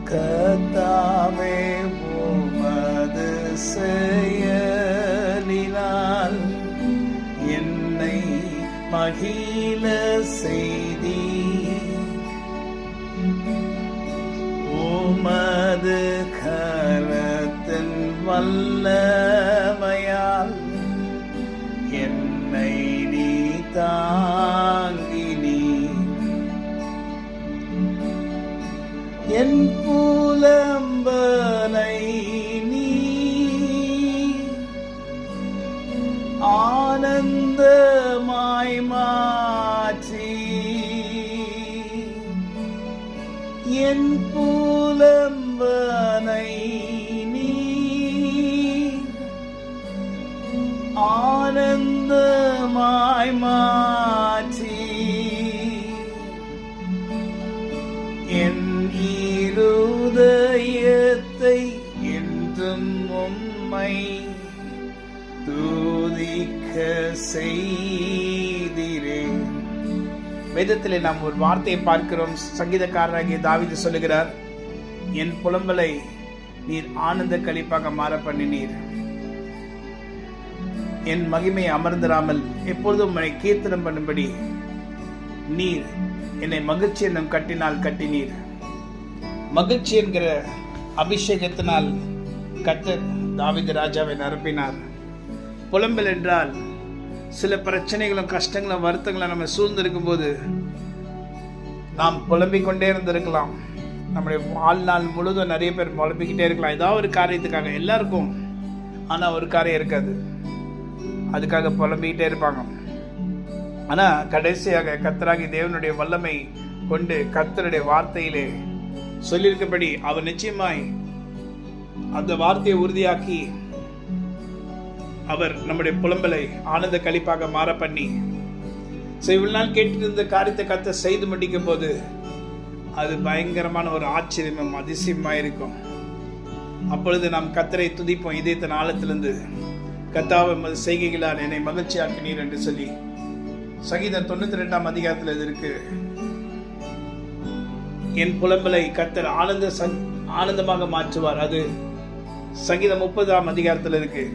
கர்த்தாவே உமது செயலினால் என்னை மகிழ செய்தீர். உமது கரத்தின் வல்லமையால் என்னை நீ தாங்கினீர். என் புலம்பலை நீ ஆனந்தமாய் மாற்றி, என் புலம்பலை நீ ஆனந்தமாய் மாற்றி, என் இருதயத்தை என்றும் உம்மை துதிக்க செய்திரே. வேதத்திலே நாம் ஒரு வார்த்தையை பார்க்கிறோம். சங்கீதக்காரராகிய தாவீது சொல்லுகிறார், என் புலம்பலை நீர் ஆனந்த களிப்பாக மாற பண்ணினீர். என் மகிமை அமர்ந்திராமல் எப்பொழுதும் உம்மை கீர்த்தனம் பண்ணும்படி நீர் என்னை மகிழ்ச்சி என்னும் கட்டினால் கட்டினீர். மகிழ்ச்சி என்கிற அபிஷேகத்தினால் கர்த்தர் தாவீது ராஜாவை நிரப்பினார். புலம்பல் என்றால் சில பிரச்சனைகளும் கஷ்டங்களும் வருத்தங்களும் நம்ம சூழ்ந்திருக்கும் போது நாம் புலம்பிக் கொண்டே இருந்திருக்கலாம். நம்முடைய வாழ்நாள் முழுதும் நிறைய பேர் புலம்பிக்கிட்டே இருக்கலாம், ஏதாவது ஒரு காரியத்துக்காக. எல்லாருக்கும் ஆனால் ஒரு காரியம் இருக்காது, அதுக்காக புலம்பிக்கிட்டே இருப்பாங்க. ஆனால் கடைசியாக கர்த்தராகிய தேவனுடைய வல்லமை கொண்டு கர்த்தருடைய வார்த்தையிலே சொல்லியிருக்கபடி அவர் நிச்சயமாய் அந்த வார்த்தையை உறுதியாக்கி அவர் நம்முடைய புலம்பலை ஆனந்த களிப்பாக மாற பண்ணி, இவ்வளவு நாள் கேட்டிருந்த காரியத்தை கர்த்தர் செய்து முடிக்கும் போது அது பயங்கரமான ஒரு ஆச்சரியமும் அதிசயமாக இருக்கும். அப்பொழுது நாம் கர்த்தரை துதிப்போம் இதயத்தின் ஆழத்திலிருந்து. கர்த்தாவே செய்கைகளால் என்னை மகிழ்ச்சியாக்கினீர் என்று சொல்லி சங்கீதம் 92 அதிகாரத்தில் இது இருக்கு. என் புலம்பலை கர்த்தர் ஆனந்தமாக மாற்றுவார். அது சங்கீதம் 30 அதிகாரத்தில் இருக்கு.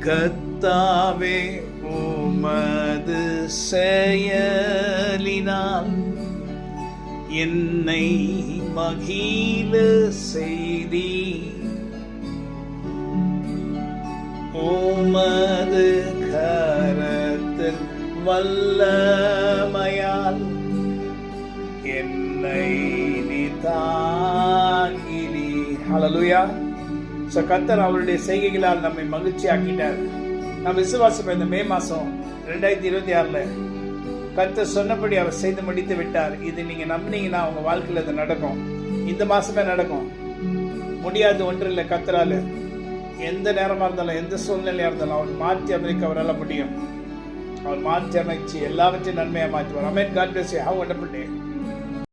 கர்த்தாவே உமது செயலினால் என்னை மகிழ செய்தீர். உமது கரத்தின் வல்லமையால் என்னை நீ தாங்கினீர். ஹல்லேலூயா. கர்த்தர் அவருடைய செய்கைகளால் நம்மை மகிழ்ச்சி ஆக்கிட்டார். நம்ம விசுவாசம் இந்த மே மாசம் 2026 கர்த்தர் சொன்னபடி அவர் செய்து முடித்து விட்டார். இது நீங்க நம்பினீங்கன்னா உங்க வாழ்க்கையில் இது நடக்கும். இந்த மாசமே நடக்கும். முடியாது ஒன்று இல்லை. கர்த்தரால எந்த நேரமா இருந்தாலும் எந்த சூழ்நிலையா இருந்தாலும் அவர் மாற்றி அமைக்க அவரால் முடியும். அவர் மாற்றி அமைச்சு எல்லாவற்றையும் நன்மையா மாற்றுவார். ஆமென். God bless you. Have a wonderful day.